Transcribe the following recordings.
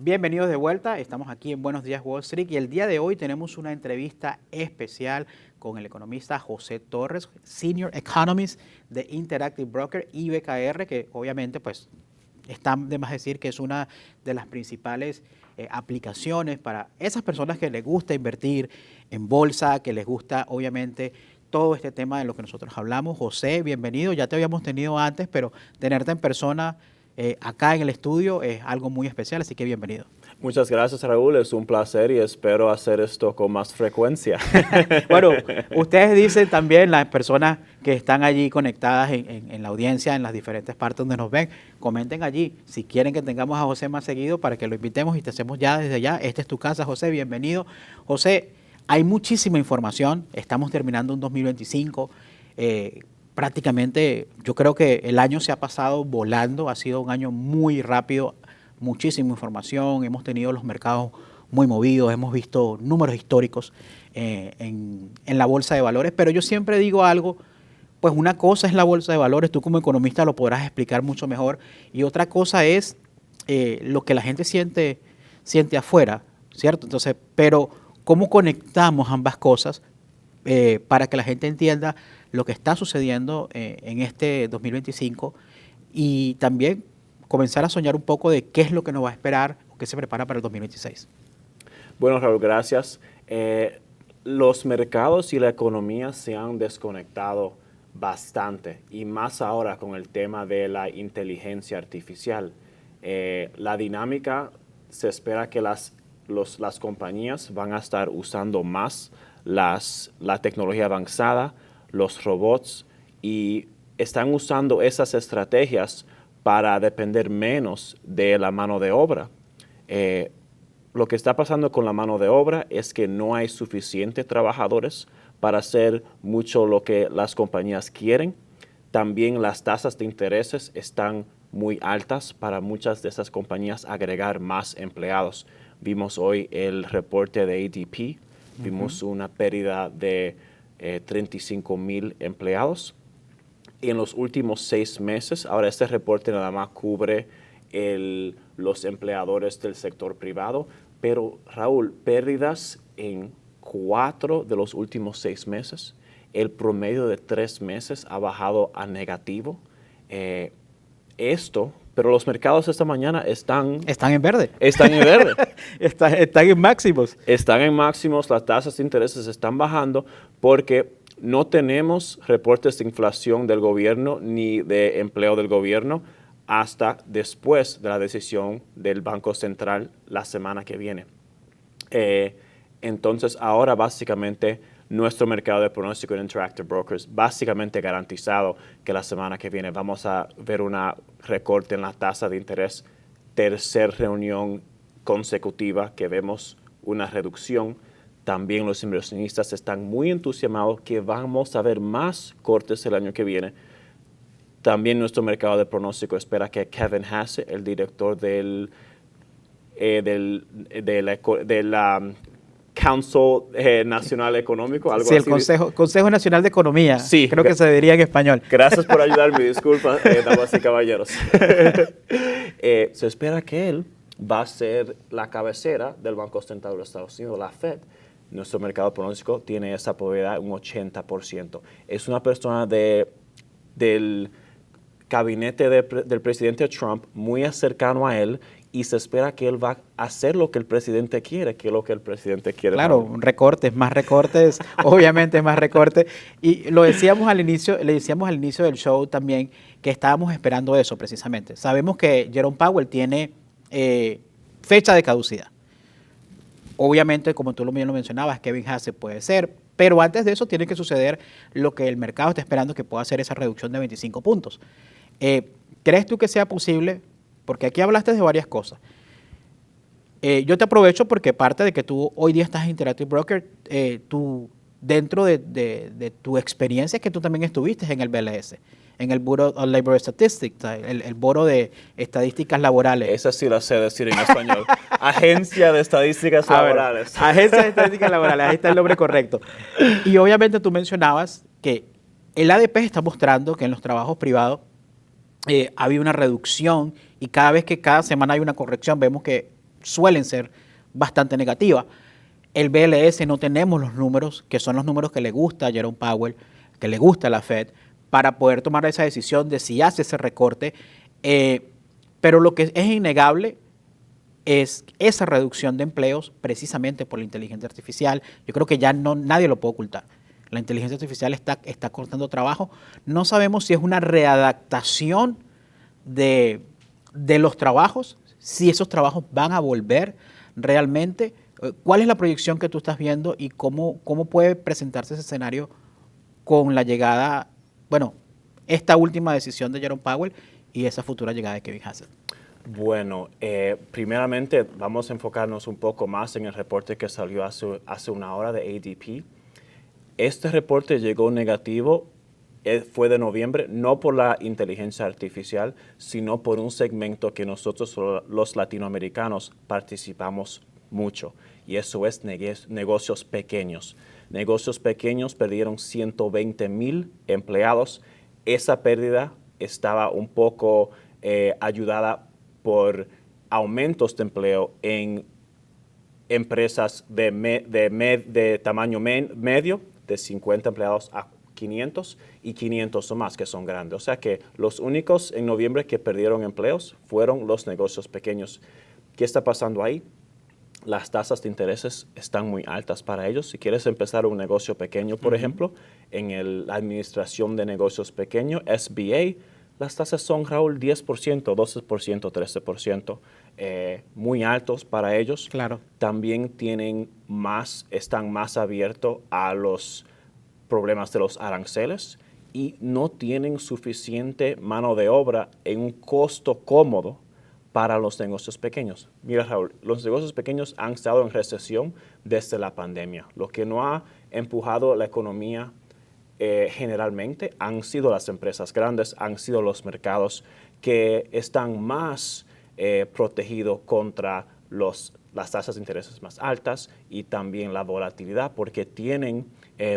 Bienvenidos de vuelta, estamos aquí en Buenos Días Wall Street y el día de hoy tenemos una entrevista especial con el economista José Torres, Senior Economist de Interactive Broker IBKR, que obviamente pues está de más decir que es una de las principales aplicaciones para esas personas que les gusta invertir en bolsa, que les gusta obviamente todo este tema de lo que nosotros hablamos. José, bienvenido, ya te habíamos tenido antes, pero tenerte en persona acá en el estudio es algo muy especial, así que bienvenido. Muchas gracias, Raúl. Es un placer y espero hacer esto con más frecuencia. Bueno, ustedes dicen también, las personas que están allí conectadas en la audiencia, en las diferentes partes donde nos ven, comenten allí si quieren que tengamos a José más seguido para que lo invitemos y te hacemos ya desde ya. Esta es tu casa, José, bienvenido. José, hay muchísima información, estamos terminando un 2025. Prácticamente yo creo que el año se ha pasado volando, ha sido un año muy rápido, muchísima información, hemos tenido los mercados muy movidos, hemos visto números históricos en la bolsa de valores, pero yo siempre digo algo, pues una cosa es la bolsa de valores, tú como economista lo podrás explicar mucho mejor, y otra cosa es lo que la gente siente afuera, ¿cierto? Entonces, pero ¿cómo conectamos ambas cosas para que la gente entienda lo que está sucediendo en este 2025 y también comenzar a soñar un poco de qué es lo que nos va a esperar o qué se prepara para el 2026? Bueno, Raúl, gracias. Los mercados y la economía se han desconectado bastante y más ahora con el tema de la inteligencia artificial. La dinámica se espera que las compañías van a estar usando más la tecnología avanzada, los robots, y están usando esas estrategias para depender menos de la mano de obra. Lo que está pasando con la mano de obra es que no hay suficientes trabajadores para hacer mucho lo que las compañías quieren. También las tasas de intereses están muy altas para muchas de esas compañías agregar más empleados. Vimos hoy el reporte de ADP, vimos una pérdida de 35,000 empleados. En los últimos 6 meses, ahora este reporte nada más cubre los empleadores del sector privado, pero Raúl, pérdidas en 4 de los últimos 6 meses, el promedio de 3 meses ha bajado a negativo. Pero los mercados esta mañana están en verde. Están en verde. Están en máximos. Están en máximos, las tasas de intereses están bajando porque no tenemos reportes de inflación del gobierno ni de empleo del gobierno hasta después de la decisión del Banco Central la semana que viene. Entonces, ahora básicamente nuestro mercado de pronóstico en Interactive Brokers básicamente garantizado que la semana que viene vamos a ver un recorte en la tasa de interés, tercera reunión consecutiva que vemos una reducción. También los inversionistas están muy entusiasmados que vamos a ver más cortes el año que viene. También nuestro mercado de pronóstico espera que Kevin Hassett, el director de la Council Nacional Económico, algo sí, así. el Consejo Nacional de Economía, sí, creo que se diría en español. Gracias por ayudarme, disculpa, damas y caballeros. Se espera que él va a ser la cabecera del Banco Central de los Estados Unidos, la Fed. Nuestro mercado pronóstico tiene esa probabilidad un 80%. Es una persona del gabinete del presidente Trump muy cercano a él y se espera que él va a hacer lo que el presidente quiere, que es lo que el presidente quiere. Claro, recortes, más recortes, obviamente más recortes. Y le decíamos al inicio del show también que estábamos esperando eso precisamente. Sabemos que Jerome Powell tiene fecha de caducidad. Obviamente, como tú bien lo mencionabas, Kevin Hassett puede ser, pero antes de eso tiene que suceder lo que el mercado está esperando que pueda hacer esa reducción de 25 puntos. ¿Crees tú que sea posible? Porque aquí hablaste de varias cosas. Yo te aprovecho porque parte de que tú hoy día estás en Interactive Broker, tú dentro de tu experiencia es que tú también estuviste en el BLS, en el Bureau of Labor Statistics, el Bureau de Estadísticas Laborales. Esa sí la sé decir en español. Agencia de Estadísticas Laborales. Agencia de Estadísticas Laborales, ahí está el nombre correcto. Y obviamente tú mencionabas que el ADP está mostrando que en los trabajos privados había una reducción y cada semana hay una corrección, vemos que suelen ser bastante negativas. El BLS no tenemos los números, que son los números que le gusta a Jerome Powell, que le gusta a la Fed, para poder tomar esa decisión de si hace ese recorte. Pero lo que es innegable es esa reducción de empleos precisamente por la inteligencia artificial. Yo creo que ya nadie lo puede ocultar. La inteligencia artificial está cortando trabajo. No sabemos si es una readaptación de los trabajos, si esos trabajos van a volver realmente. ¿Cuál es la proyección que tú estás viendo y cómo puede presentarse ese escenario con la llegada, bueno, esta última decisión de Jerome Powell y esa futura llegada de Kevin Hassett? Bueno, primeramente vamos a enfocarnos un poco más en el reporte que salió hace una hora de ADP. Este reporte llegó negativo, fue de noviembre, no por la inteligencia artificial, sino por un segmento que nosotros los latinoamericanos participamos mucho, y eso es negocios pequeños. Negocios pequeños perdieron 120,000 empleados. Esa pérdida estaba un poco ayudada por aumentos de empleo en empresas de tamaño medio, de 50 empleados a 500 y 500 o más, que son grandes. O sea que los únicos en noviembre que perdieron empleos fueron los negocios pequeños. ¿Qué está pasando ahí? Las tasas de intereses están muy altas para ellos. Si quieres empezar un negocio pequeño, por ejemplo, en la administración de negocios pequeños, SBA, las tasas son, Raúl, 10%, 12%, 13%, muy altos para ellos. Claro. También están más abiertos a los problemas de los aranceles y no tienen suficiente mano de obra en un costo cómodo para los negocios pequeños. Mira, Raúl, los negocios pequeños han estado en recesión desde la pandemia. Lo que no ha empujado la economía generalmente han sido las empresas grandes, han sido los mercados que están más protegidos contra las tasas de intereses más altas y también la volatilidad, porque tienen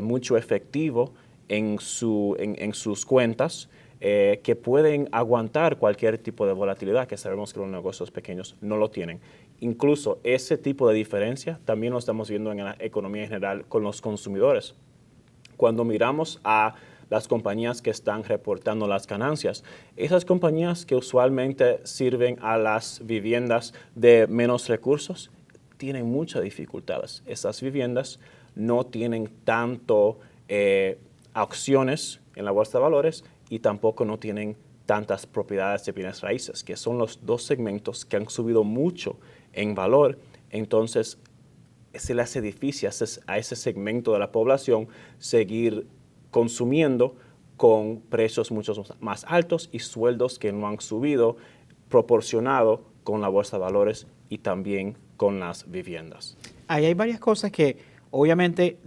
mucho efectivo en sus cuentas que pueden aguantar cualquier tipo de volatilidad, que sabemos que los negocios pequeños no lo tienen. Incluso ese tipo de diferencia también lo estamos viendo en la economía en general con los consumidores. Cuando miramos a las compañías que están reportando las ganancias, esas compañías que usualmente sirven a las viviendas de menos recursos tienen muchas dificultades. Esas viviendas no tienen tanto acciones en la bolsa de valores y tampoco no tienen tantas propiedades de bienes raíces, que son los dos segmentos que han subido mucho en valor. Entonces, se le hace difícil a ese segmento de la población seguir consumiendo con precios mucho más altos y sueldos que no han subido proporcionado con la bolsa de valores y también con las viviendas. Ahí hay varias cosas que obviamente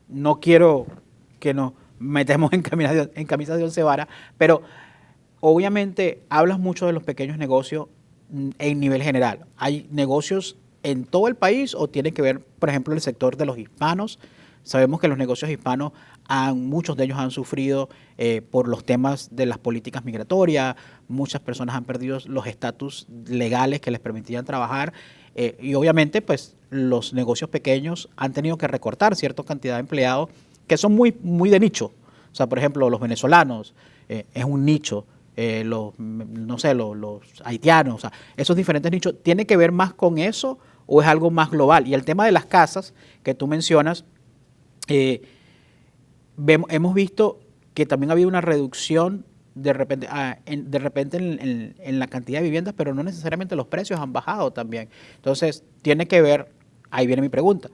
no quiero que nos metemos en camisa de once varas, pero obviamente hablas mucho de los pequeños negocios en nivel general. ¿Hay negocios en todo el país o tiene que ver, por ejemplo, el sector de los hispanos? Sabemos que los negocios hispanos, muchos de ellos han sufrido por los temas de las políticas migratorias, muchas personas han perdido los estatus legales que les permitían trabajar y obviamente pues los negocios pequeños han tenido que recortar cierta cantidad de empleados que son muy, muy de nicho. O sea, por ejemplo, los venezolanos es un nicho. Los haitianos, o sea, esos diferentes nichos, ¿tiene que ver más con eso o es algo más global? Y el tema de las casas que tú mencionas, hemos visto que también ha habido una reducción de repente en la cantidad de viviendas, pero no necesariamente los precios han bajado también. Entonces, tiene que ver, ahí viene mi pregunta,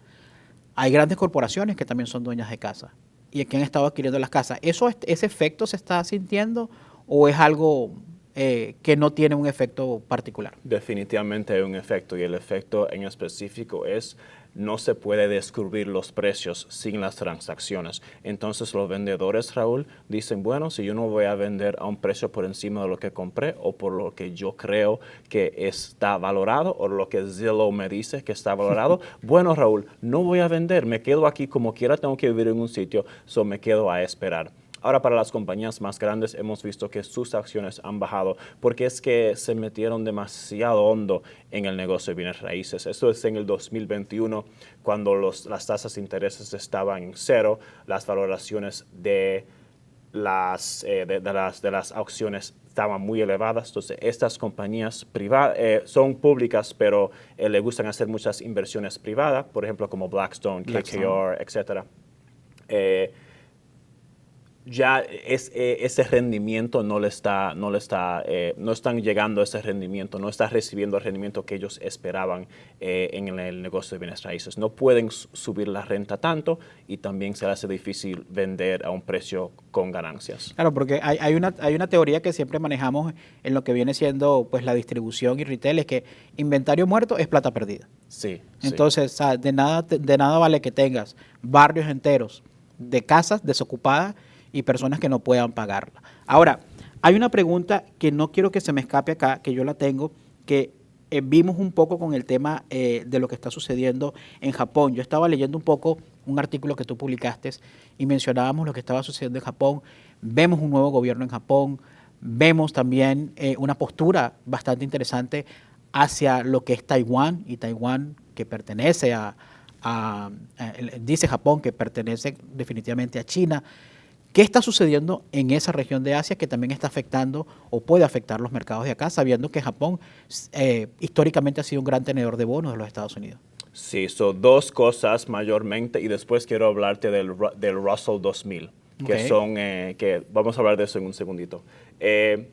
hay grandes corporaciones que también son dueñas de casas y que han estado adquiriendo las casas. ¿Ese efecto se está sintiendo o es algo que no tiene un efecto particular? Definitivamente hay un efecto y el efecto en específico es no se puede descubrir los precios sin las transacciones. Entonces los vendedores, Raúl, dicen, bueno, si yo no voy a vender a un precio por encima de lo que compré o por lo que yo creo que está valorado o lo que Zillow me dice que está valorado, bueno, Raúl, no voy a vender, me quedo aquí como quiera, tengo que vivir en un sitio, me quedo a esperar. Ahora, para las compañías más grandes hemos visto que sus acciones han bajado porque es que se metieron demasiado hondo en el negocio de bienes raíces. Eso es en el 2021, cuando las tasas de intereses estaban en cero, las valoraciones de las acciones estaban muy elevadas. Entonces, estas compañías privadas son públicas, pero le gustan hacer muchas inversiones privadas, por ejemplo, como Blackstone, KKR, etcétera. Ya ese rendimiento no están llegando a ese rendimiento, no está recibiendo el rendimiento que ellos esperaban en el negocio de bienes raíces. No pueden subir la renta tanto y también se hace difícil vender a un precio con ganancias. Claro, porque hay una teoría que siempre manejamos en lo que viene siendo pues la distribución y retail, es que inventario muerto es plata perdida. Sí. Entonces, o sea, de nada vale que tengas barrios enteros de casas desocupadas y personas que no puedan pagarla. Ahora, hay una pregunta que no quiero que se me escape acá, que yo la tengo, que vimos un poco con el tema de lo que está sucediendo en Japón. Yo estaba leyendo un poco un artículo que tú publicaste y mencionábamos lo que estaba sucediendo en Japón. Vemos un nuevo gobierno en Japón, vemos también una postura bastante interesante hacia lo que es Taiwán, y Taiwán que pertenece dice Japón que pertenece definitivamente a China. ¿Qué está sucediendo en esa región de Asia que también está afectando o puede afectar los mercados de acá, sabiendo que Japón históricamente ha sido un gran tenedor de bonos de los Estados Unidos? Sí, son dos cosas mayormente y después quiero hablarte del Russell 2000, que vamos a hablar de eso en un segundito. En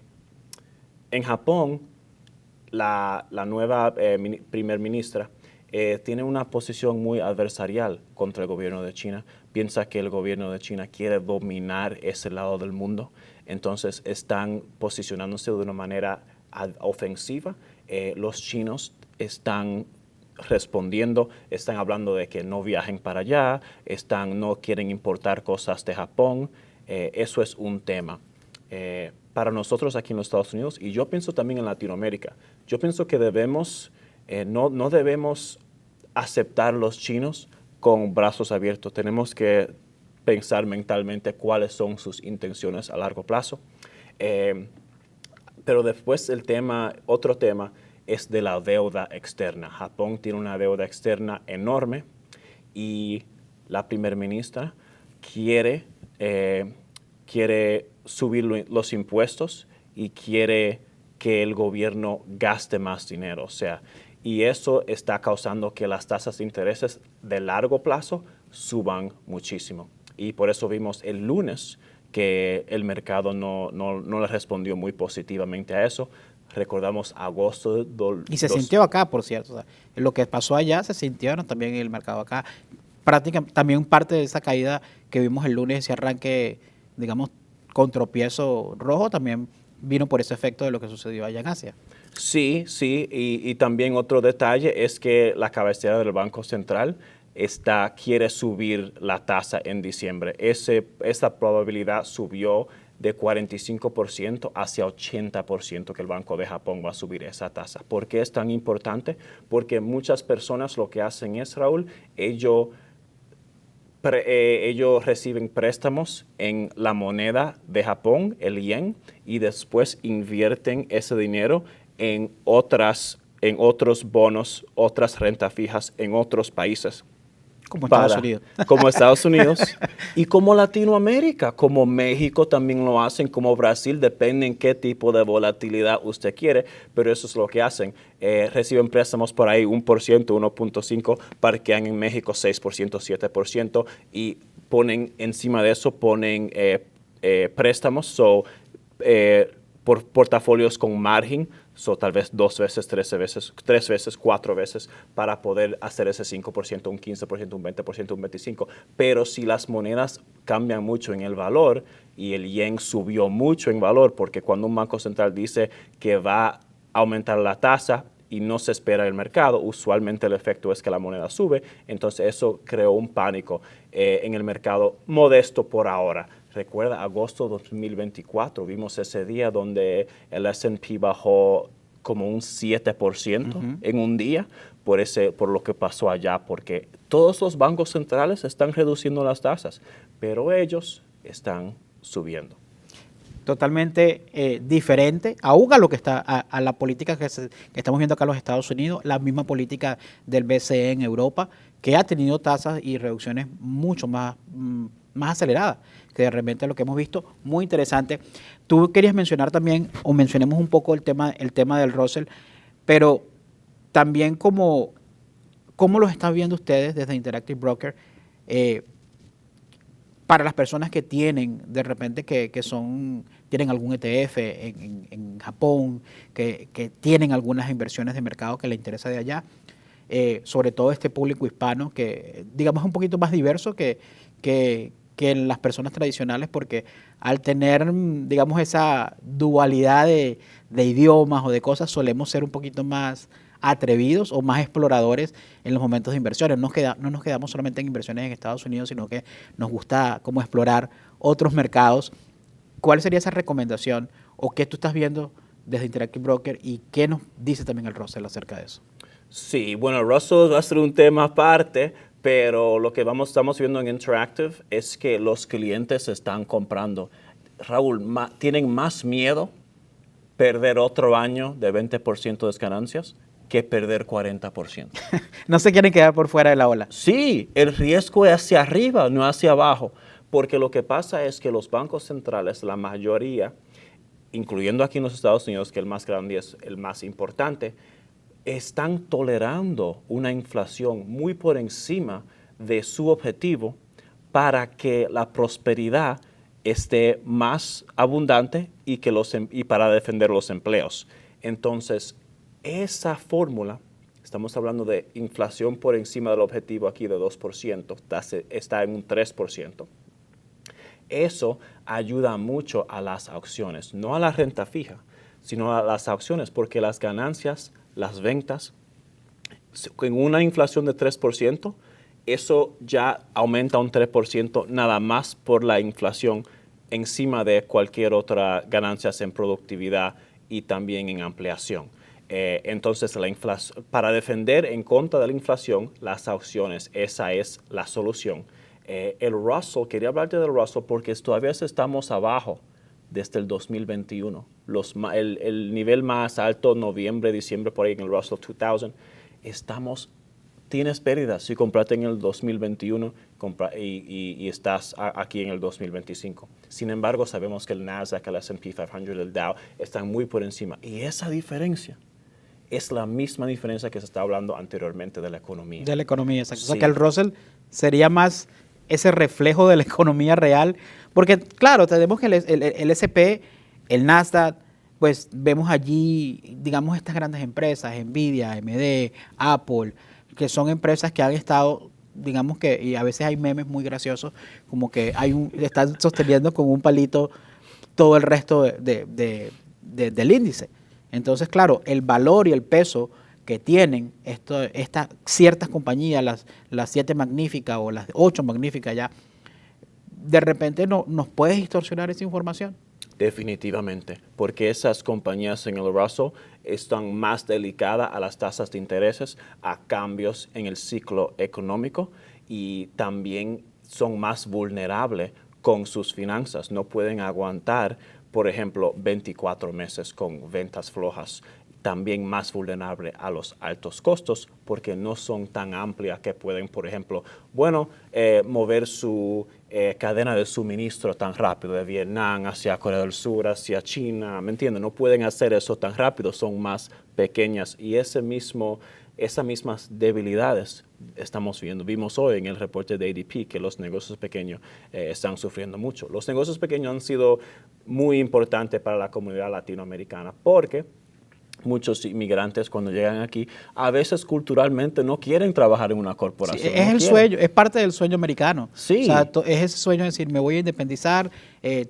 Japón, la nueva primer ministra tiene una posición muy adversarial contra el gobierno de China. Piensa que el gobierno de China quiere dominar ese lado del mundo. Entonces están posicionándose de una manera ofensiva. Los chinos están respondiendo, están hablando de que no viajen para allá, no quieren importar cosas de Japón. Eso es un tema. Para nosotros aquí en los Estados Unidos, y yo pienso también en Latinoamérica, yo pienso que no debemos aceptar los chinos con brazos abiertos. Tenemos que pensar mentalmente cuáles son sus intenciones a largo plazo. Pero después otro tema es de la deuda externa. Japón tiene una deuda externa enorme y la primer ministra quiere subir los impuestos y quiere que el gobierno gaste más dinero. O sea, y eso está causando que las tasas de intereses de largo plazo suban muchísimo. Y por eso vimos el lunes que el mercado no le respondió muy positivamente a eso. Recordamos agosto Y se sintió acá, por cierto. O sea, lo que pasó allá se sintió también en el mercado acá. Prácticamente, también parte de esa caída que vimos el lunes, ese arranque, digamos, con tropiezo rojo, también vino por ese efecto de lo que sucedió allá en Asia. Sí, y también otro detalle es que la cabecera del Banco Central quiere subir la tasa en diciembre. Esa probabilidad subió de 45% hacia 80% que el Banco de Japón va a subir esa tasa. ¿Por qué es tan importante? Porque muchas personas lo que hacen es, Raúl, ellos reciben préstamos en la moneda de Japón, el yen, y después invierten ese dinero en otros bonos, otras rentas fijas en otros países. Como Estados Unidos. Como Estados Unidos y como Latinoamérica, como México también lo hacen, como Brasil, depende en qué tipo de volatilidad usted quiere, pero eso es lo que hacen. Reciben préstamos por ahí 1%, 1.5%, parquean en México 6%, 7% y ponen encima de eso, préstamos por portafolios con margen, tal vez 2 veces, 3 veces, 4 veces para poder hacer ese 5%, un 15%, un 20%, un 25%. Pero si las monedas cambian mucho en el valor y el yen subió mucho en valor, porque cuando un banco central dice que va a aumentar la tasa y no se espera el mercado, usualmente el efecto es que la moneda sube, entonces eso creó un pánico en el mercado modesto por ahora. Recuerda, agosto de 2024, vimos ese día donde el S&P bajó como un 7% en un día por lo que pasó allá, porque todos los bancos centrales están reduciendo las tasas, pero ellos están subiendo. Totalmente diferente, aún a lo que está, a la política que estamos viendo acá en los Estados Unidos, la misma política del BCE en Europa, que ha tenido tasas y reducciones mucho más aceleradas, que de repente lo que hemos visto, muy interesante. Tú querías mencionar también, o mencionemos un poco el tema del Russell, pero también cómo los están viendo ustedes desde Interactive Broker, para las personas que tienen, de repente, tienen algún ETF en Japón, que tienen algunas inversiones de mercado que les interesa de allá, sobre todo este público hispano, que digamos es un poquito más diverso que las personas tradicionales, porque al tener, digamos, esa dualidad de idiomas o de cosas, solemos ser un poquito más atrevidos o más exploradores en los momentos de inversiones. No nos quedamos solamente en inversiones en Estados Unidos, sino que nos gusta como explorar otros mercados. ¿Cuál sería esa recomendación o qué tú estás viendo desde Interactive Broker y qué nos dice también el Russell acerca de eso? Sí, bueno, Russell va a ser un tema aparte, pero lo que estamos viendo en Interactive es que los clientes están comprando. Raúl, tienen más miedo perder otro año de 20% de ganancias que perder 40%. No se quieren quedar por fuera de la ola. Sí, el riesgo es hacia arriba, no hacia abajo, porque lo que pasa es que los bancos centrales, la mayoría, incluyendo aquí en los Estados Unidos, que el más grande es el más importante, están tolerando una inflación muy por encima de su objetivo para que la prosperidad esté más abundante y para defender los empleos. Entonces, esa fórmula, estamos hablando de inflación por encima del objetivo aquí de 2%, está en un 3%. Eso ayuda mucho a las acciones, no a la renta fija, sino a las acciones, porque las ganancias, las ventas, en una inflación de 3%, eso ya aumenta un 3% nada más por la inflación encima de cualquier otra ganancias en productividad y también en ampliación. Entonces, para defender en contra de la inflación, las acciones, esa es la solución. El Russell, quería hablarte del Russell porque todavía estamos abajo desde el 2021. El nivel más alto, noviembre, diciembre, por ahí en el Russell 2000, tienes pérdidas si compraste en el 2021 y estás aquí en el 2025. Sin embargo, sabemos que el Nasdaq, el S&P 500, el Dow están muy por encima. Y esa diferencia es la misma diferencia que se está hablando anteriormente de la economía. De la economía, exacto. Sí. O sea, que el Russell sería más ese reflejo de la economía real. Porque, claro, tenemos que el S&P, el Nasdaq, pues vemos allí, digamos, estas grandes empresas, Nvidia, AMD, Apple, que son empresas que han estado, digamos que, y a veces hay memes muy graciosos, como que están sosteniendo con un palito todo el resto del índice. Entonces, claro, el valor y el peso que tienen estas ciertas compañías, las 7 magníficas o las 8 magníficas ya, de repente nos puede distorsionar esa información. Definitivamente, porque esas compañías en el Russell están más delicadas a las tasas de intereses, a cambios en el ciclo económico y también son más vulnerables con sus finanzas. No pueden aguantar, por ejemplo, 24 meses con ventas flojas. También más vulnerable a los altos costos porque no son tan amplias que pueden, por ejemplo, mover su cadena de suministro tan rápido de Vietnam hacia Corea del Sur, hacia China, ¿me entienden? No pueden hacer eso tan rápido, son más pequeñas y esas mismas debilidades vimos hoy en el reporte de ADP que los negocios pequeños están sufriendo mucho. Los negocios pequeños han sido muy importantes para la comunidad latinoamericana porque muchos inmigrantes cuando llegan aquí, a veces culturalmente no quieren trabajar en una corporación. Sí, es sueño, es parte del sueño americano. Sí. O sea, es ese sueño de decir, me voy a independizar,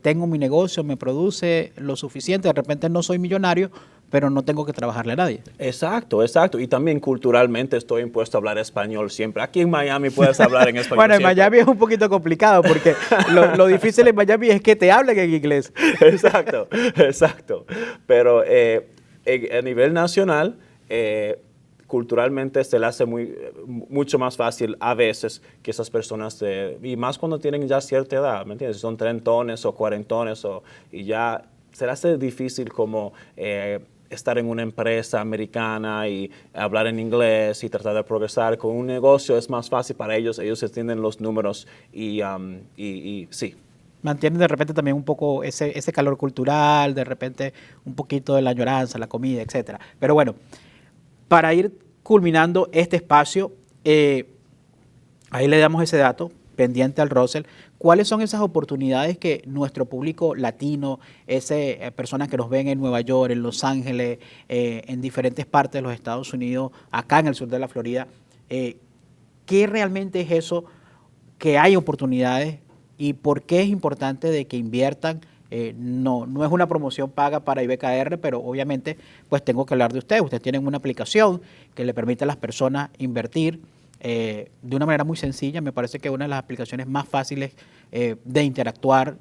tengo mi negocio, me produce lo suficiente, de repente no soy millonario, pero no tengo que trabajarle a nadie. Exacto. Y también culturalmente estoy impuesto a hablar español siempre. Aquí en Miami puedes hablar en español Bueno, en siempre. Miami es un poquito complicado porque lo difícil en Miami es que te hablen en inglés. Exacto. Pero a nivel nacional, culturalmente se le hace mucho más fácil a veces que esas personas, y más cuando tienen ya cierta edad, ¿me entiendes? Si son trentones o cuarentones, y ya se le hace difícil como estar en una empresa americana y hablar en inglés y tratar de progresar. Con un negocio es más fácil para ellos entienden los números y sí. Mantienen de repente también un poco ese calor cultural, de repente un poquito de la añoranza, la comida, etcétera. Pero bueno, para ir culminando este espacio, ahí le damos ese dato pendiente al Russell. ¿Cuáles son esas oportunidades que nuestro público latino, personas que nos ven en Nueva York, en Los Ángeles, en diferentes partes de los Estados Unidos, acá en el sur de la Florida, qué realmente es eso que hay oportunidades y por qué es importante de que inviertan? No es una promoción paga para IBKR, pero obviamente pues tengo que hablar de ustedes. Ustedes tienen una aplicación que le permite a las personas invertir de una manera muy sencilla. Me parece que una de las aplicaciones más fáciles de interactuar,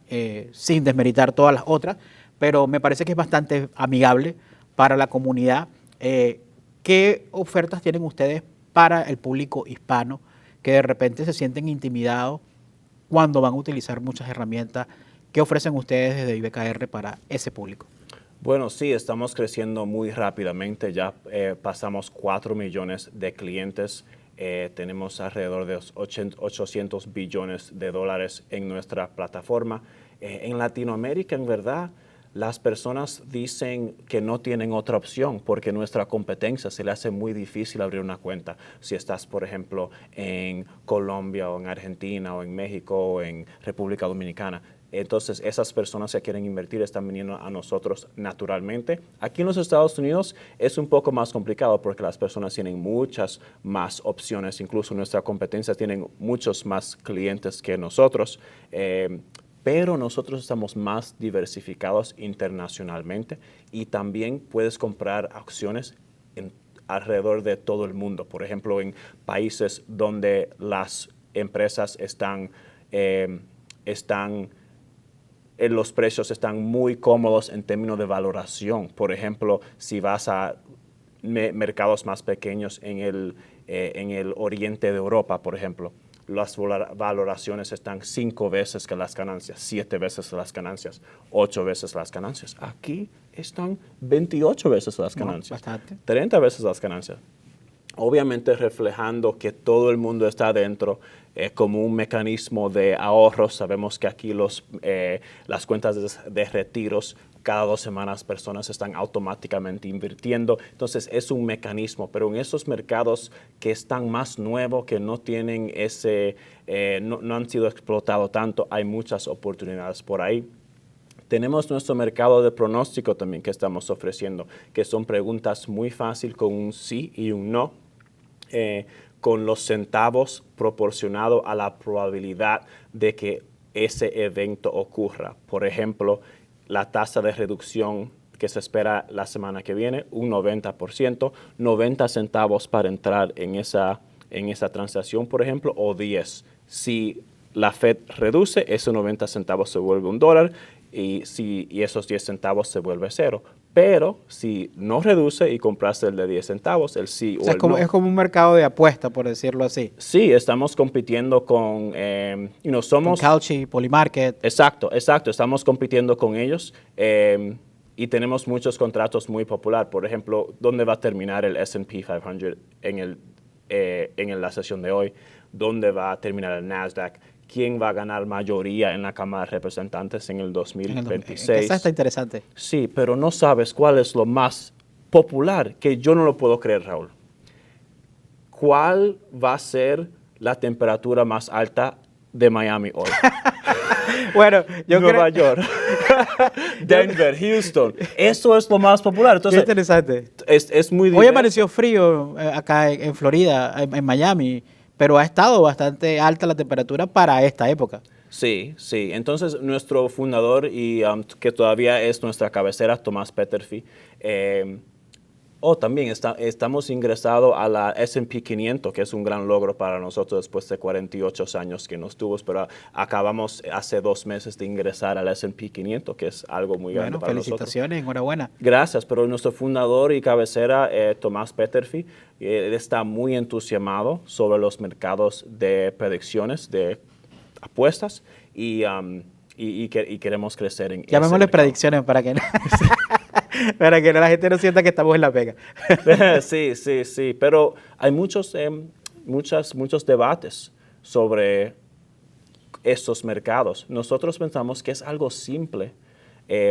sin desmeritar todas las otras, pero me parece que es bastante amigable para la comunidad. ¿Qué ofertas tienen ustedes para el público hispano que de repente se sienten intimidados cuando van a utilizar muchas herramientas? ¿Qué ofrecen ustedes desde IBKR para ese público? Bueno, sí, estamos creciendo muy rápidamente. Ya pasamos 4 millones de clientes. Tenemos alrededor de 800 billones de dólares en nuestra plataforma. En Latinoamérica, en verdad, las personas dicen que no tienen otra opción porque nuestra competencia se le hace muy difícil abrir una cuenta. Si estás, por ejemplo, en Colombia o en Argentina o en México o en República Dominicana. Entonces, esas personas que quieren invertir están viniendo a nosotros naturalmente. Aquí en los Estados Unidos es un poco más complicado porque las personas tienen muchas más opciones. Incluso nuestra competencia tiene muchos más clientes que nosotros. Pero nosotros estamos más diversificados internacionalmente y también puedes comprar acciones alrededor de todo el mundo. Por ejemplo, en países donde las empresas los precios están muy cómodos en términos de valoración. Por ejemplo, si vas a mercados más pequeños en el oriente de Europa, por ejemplo, las valoraciones están 5 veces que las ganancias, 7 veces las ganancias, 8 veces las ganancias. Aquí están 28 veces las ganancias, 30 veces las ganancias. Obviamente reflejando que todo el mundo está adentro como un mecanismo de ahorro. Sabemos que aquí las cuentas de retiros, cada 2 semanas personas están automáticamente invirtiendo. Entonces es un mecanismo, pero en esos mercados que están más nuevos, que no tienen no han sido explotados tanto, hay muchas oportunidades por ahí. Tenemos nuestro mercado de pronóstico también que estamos ofreciendo, que son preguntas muy fáciles con un sí y un no, con los centavos proporcionados a la probabilidad de que ese evento ocurra. Por ejemplo, la tasa de reducción que se espera la semana que viene, un 90%, 90 centavos para entrar en esa transacción, por ejemplo, o 10. Si la Fed reduce, esos 90 centavos se vuelve $1 y esos 10 centavos se vuelve 0. Pero si no reduce y compraste el de 10 centavos, el sí o el no. Es como un mercado de apuesta, por decirlo así. Sí, estamos compitiendo con, somos... Con Kalshi, Polymarket. Exacto. Estamos compitiendo con ellos y tenemos muchos contratos muy populares. Por ejemplo, ¿dónde va a terminar el S&P 500 en la sesión de hoy? ¿Dónde va a terminar el Nasdaq? ¿Quién va a ganar mayoría en la Cámara de Representantes en el 2026? Esa está interesante. Sí, pero no sabes cuál es lo más popular, que yo no lo puedo creer, Raúl. ¿Cuál va a ser la temperatura más alta de Miami hoy? Bueno, Nueva York, Denver, Houston. Eso es lo más popular. Entonces, qué interesante. Es muy diverso. Hoy amaneció frío acá en Florida, en Miami, pero ha estado bastante alta la temperatura para esta época. Sí. Entonces, nuestro fundador y que todavía es nuestra cabecera, Tomás Peterffy, También estamos ingresados a la S&P 500, que es un gran logro para nosotros después de 48 años que nos tuvo, pero acabamos hace 2 meses de ingresar al S&P 500, que es algo muy grande Bueno, para nosotros. felicitaciones, enhorabuena. Gracias, pero nuestro fundador y cabecera, Tomás Peterffy, él está muy entusiasmado sobre los mercados de predicciones, de apuestas, y queremos crecer en ese Llamémosle mercado. predicciones para que, para que la gente no sienta que estamos en la pega. Sí, pero hay muchos debates sobre estos mercados. Nosotros pensamos que es algo simple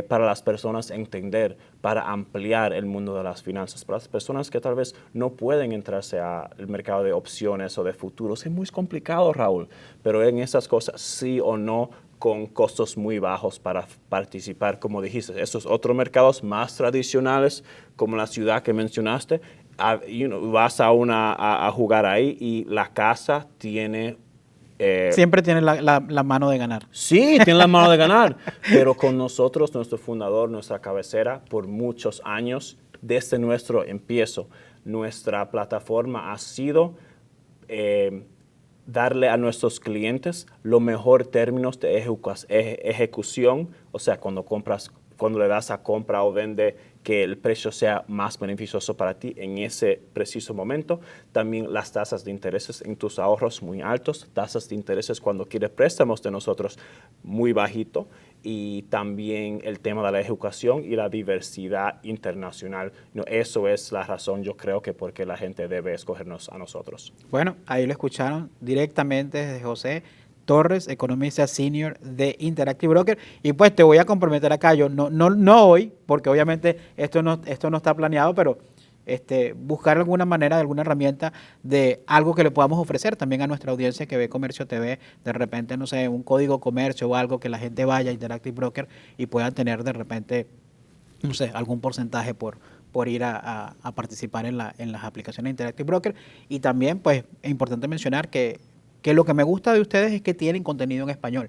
para las personas entender, para ampliar el mundo de las finanzas. Para las personas que tal vez no pueden entrarse al mercado de opciones o de futuros, es muy complicado, Raúl, pero en esas cosas sí o no, con costos muy bajos para participar, como dijiste. Esos otros mercados más tradicionales, como la ciudad que mencionaste, vas a jugar ahí y la casa tiene... Siempre tiene la mano de ganar. Sí, tiene la mano de ganar, pero con nosotros, nuestro fundador, nuestra cabecera, por muchos años, desde nuestro empiezo, nuestra plataforma ha sido darle a nuestros clientes los mejores términos de ejecución, o sea, cuando le das a compra o vende, que el precio sea más beneficioso para ti en ese preciso momento. También las tasas de intereses en tus ahorros muy altos, tasas de intereses cuando quieres préstamos de nosotros muy bajito, y también el tema de la educación y la diversidad internacional. No, eso es la razón, yo creo, que por qué la gente debe escogernos a nosotros. Bueno, ahí lo escucharon directamente desde José Torres, economista senior de Interactive Broker. Y pues te voy a comprometer acá, yo no hoy, porque obviamente esto no está planeado, pero buscar alguna manera, alguna herramienta de algo que le podamos ofrecer también a nuestra audiencia que ve Comercio TV, de repente, no sé, un código comercio o algo que la gente vaya a Interactive Broker y puedan tener de repente, no sé, algún porcentaje por ir a participar en las aplicaciones de Interactive Broker. Y también, pues, es importante mencionar que lo que me gusta de ustedes es que tienen contenido en español.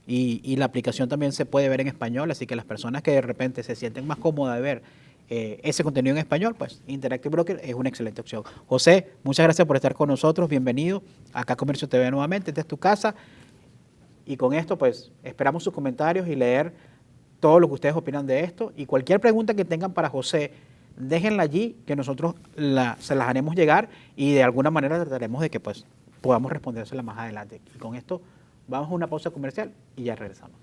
Y la aplicación también se puede ver en español, así que las personas que de repente se sienten más cómodas de ver ese contenido en español, pues Interactive Broker es una excelente opción. José, muchas gracias por estar con nosotros, bienvenido acá a Comercio TV nuevamente, esta es tu casa. Y con esto, pues, esperamos sus comentarios y leer todo lo que ustedes opinan de esto. Y cualquier pregunta que tengan para José, déjenla allí, que nosotros se las haremos llegar y de alguna manera trataremos de que pues podamos respondérsela más adelante. Y con esto vamos a una pausa comercial y ya regresamos.